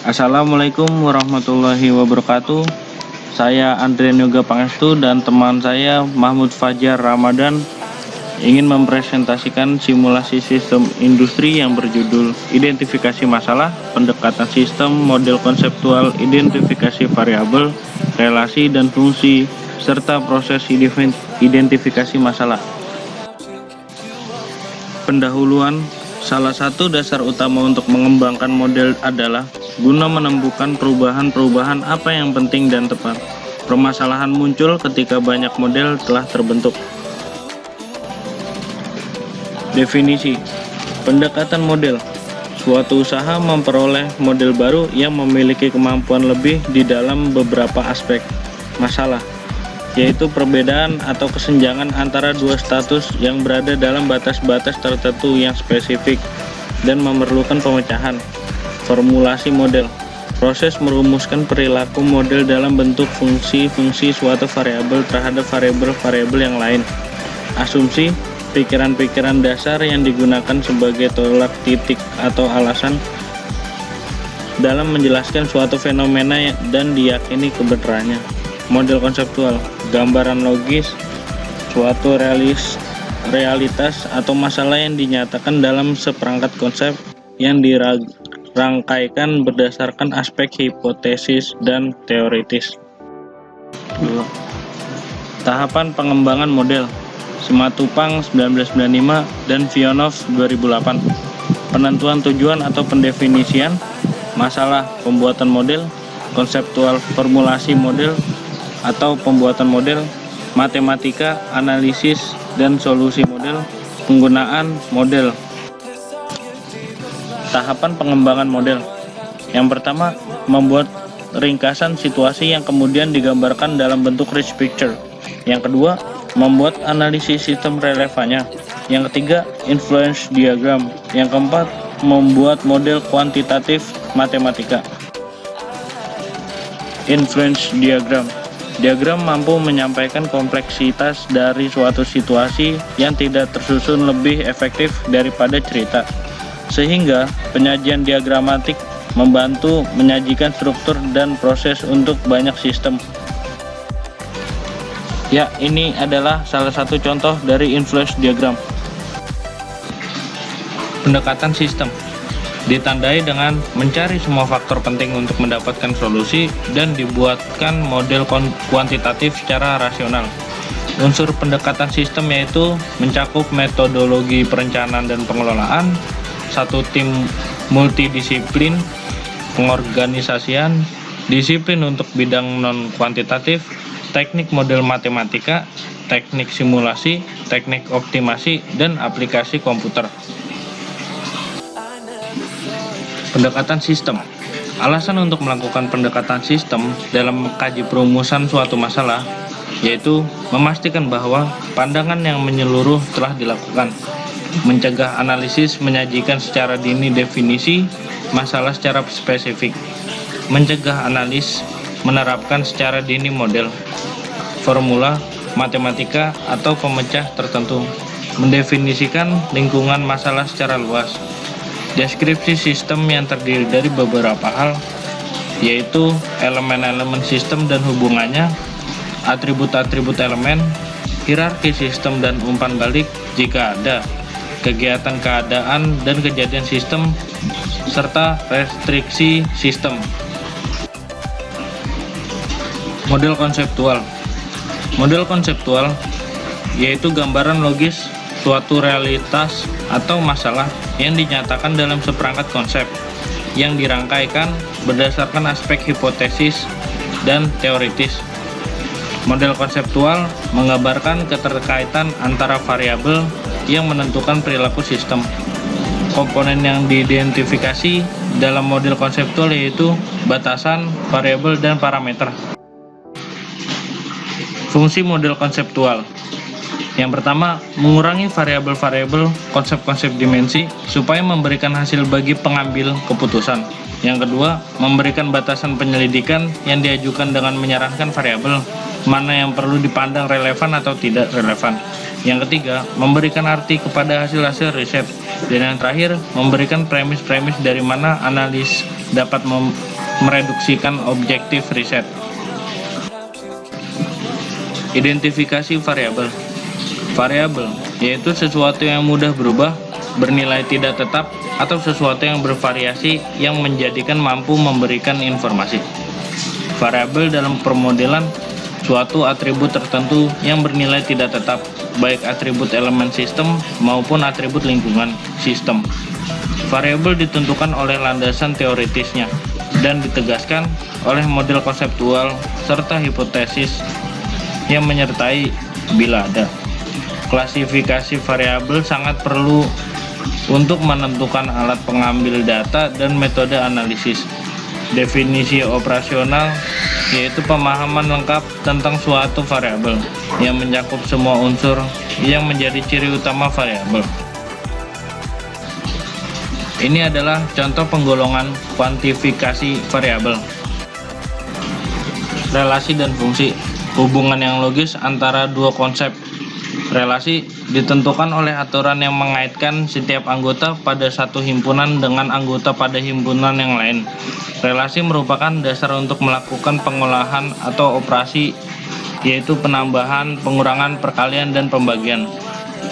Assalamualaikum warahmatullahi wabarakatuh. Saya Andrian Yoga Pangestu dan teman saya Mahmud Fajar Ramadan ingin mempresentasikan simulasi sistem industri yang berjudul Identifikasi Masalah, Pendekatan Sistem, Model Konseptual, Identifikasi Variabel, Relasi dan Fungsi, serta proses identifikasi masalah. Pendahuluan. Salah satu dasar utama untuk mengembangkan model adalah guna menemukan perubahan-perubahan apa yang penting dan tepat. Permasalahan muncul ketika banyak model telah terbentuk. Definisi. Pendekatan model. Suatu usaha memperoleh model baru yang memiliki kemampuan lebih di dalam beberapa aspek masalah, yaitu perbedaan atau kesenjangan antara dua status yang berada dalam batas-batas tertentu yang spesifik dan memerlukan pemecahan. Formulasi model. Proses merumuskan perilaku model dalam bentuk fungsi-fungsi suatu variabel terhadap variabel-variabel yang lain. Asumsi. Pikiran-pikiran dasar yang digunakan sebagai tolak titik atau alasan dalam menjelaskan suatu fenomena dan diyakini kebenarannya. Model konseptual. Gambaran logis suatu realitas atau masalah yang dinyatakan dalam seperangkat konsep yang dirangkaikan berdasarkan aspek hipotesis dan teoritis. Tahapan pengembangan model. Simatupang 1995 dan Vionov 2008. Penentuan tujuan atau pendefinisian masalah, pembuatan model, konseptual formulasi model atau pembuatan model, matematika, analisis dan solusi model, penggunaan model. Tahapan pengembangan model. Yang pertama, membuat ringkasan situasi yang kemudian digambarkan dalam bentuk rich picture. Yang kedua, membuat analisis sistem relevannya. Yang ketiga, influence diagram. Yang keempat, membuat model kuantitatif matematika. Influence diagram. Diagram mampu menyampaikan kompleksitas dari suatu situasi yang tidak tersusun lebih efektif daripada cerita, sehingga penyajian diagramatik membantu menyajikan struktur dan proses untuk banyak sistem. Ya, ini adalah salah satu contoh dari influence diagram. Pendekatan sistem ditandai dengan mencari semua faktor penting untuk mendapatkan solusi dan dibuatkan model kuantitatif secara rasional. Unsur pendekatan sistem yaitu mencakup metodologi perencanaan dan pengelolaan, satu tim multidisiplin, pengorganisasian, disiplin untuk bidang non-kuantitatif, teknik model matematika, teknik simulasi, teknik optimasi, dan aplikasi komputer. Pendekatan sistem. Alasan untuk melakukan pendekatan sistem dalam mengkaji perumusan suatu masalah yaitu memastikan bahwa pandangan yang menyeluruh telah dilakukan, mencegah analisis menyajikan secara dini definisi masalah secara spesifik, mencegah analis menerapkan secara dini model, formula, matematika, atau pemecah tertentu, mendefinisikan lingkungan masalah secara luas. Deskripsi sistem yang terdiri dari beberapa hal, yaitu elemen-elemen sistem dan hubungannya, atribut-atribut elemen, hierarki sistem dan umpan balik jika ada, kegiatan keadaan dan kejadian sistem, serta restriksi sistem. Model konseptual. Model konseptual yaitu gambaran logis suatu realitas atau masalah yang dinyatakan dalam seperangkat konsep yang dirangkaikan berdasarkan aspek hipotesis dan teoritis. Model konseptual menggambarkan keterkaitan antara variabel yang menentukan perilaku sistem. Komponen yang diidentifikasi dalam model konseptual yaitu batasan, variabel, dan parameter. Fungsi model konseptual. Yang pertama, mengurangi variabel-variabel, konsep-konsep dimensi supaya memberikan hasil bagi pengambil keputusan. Yang kedua, memberikan batasan penyelidikan yang diajukan dengan menyarankan variabel mana yang perlu dipandang relevan atau tidak relevan. Yang ketiga, memberikan arti kepada hasil-hasil riset. Dan yang terakhir, memberikan premis-premis dari mana analis dapat mereduksikan objektif riset. Identifikasi variabel. Variabel yaitu sesuatu yang mudah berubah, bernilai tidak tetap, atau sesuatu yang bervariasi yang menjadikan mampu memberikan informasi. Variabel dalam permodelan suatu atribut tertentu yang bernilai tidak tetap, baik atribut elemen sistem maupun atribut lingkungan sistem. Variabel ditentukan oleh landasan teoritisnya dan ditegaskan oleh model konseptual serta hipotesis yang menyertai bila ada. Klasifikasi variabel sangat perlu untuk menentukan alat pengambil data dan metode analisis. Definisi operasional yaitu pemahaman lengkap tentang suatu variabel yang mencakup semua unsur yang menjadi ciri utama variabel. Ini adalah contoh penggolongan kuantifikasi variabel. Relasi dan fungsi. Hubungan yang logis antara dua konsep. Relasi ditentukan oleh aturan yang mengaitkan setiap anggota pada satu himpunan dengan anggota pada himpunan yang lain. Relasi merupakan dasar untuk melakukan pengolahan atau operasi, yaitu penambahan, pengurangan, perkalian, dan pembagian.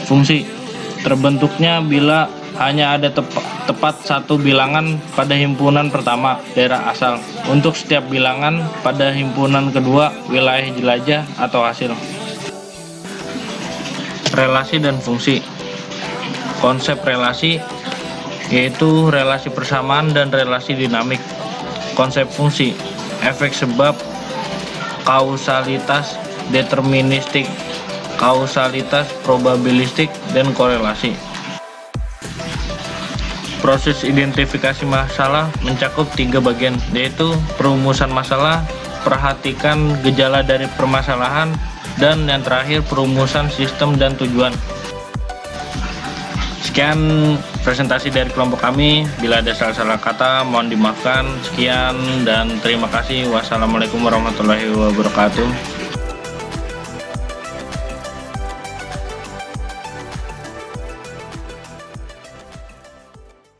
Fungsi terbentuknya bila hanya ada tepat satu bilangan pada himpunan pertama, daerah asal, untuk setiap bilangan pada himpunan kedua, wilayah jelajah atau hasil. Relasi dan fungsi. Konsep relasi yaitu relasi persamaan dan relasi dinamik. Konsep fungsi, efek sebab, kausalitas deterministik, kausalitas probabilistik, dan korelasi. Proses identifikasi masalah mencakup 3 bagian, yaitu perumusan masalah, perhatikan gejala dari permasalahan, dan yang terakhir perumusan sistem dan tujuan. Sekian presentasi dari kelompok kami. Bila ada salah-salah kata mohon dimaafkan. Sekian dan terima kasih. Wassalamualaikum warahmatullahi wabarakatuh.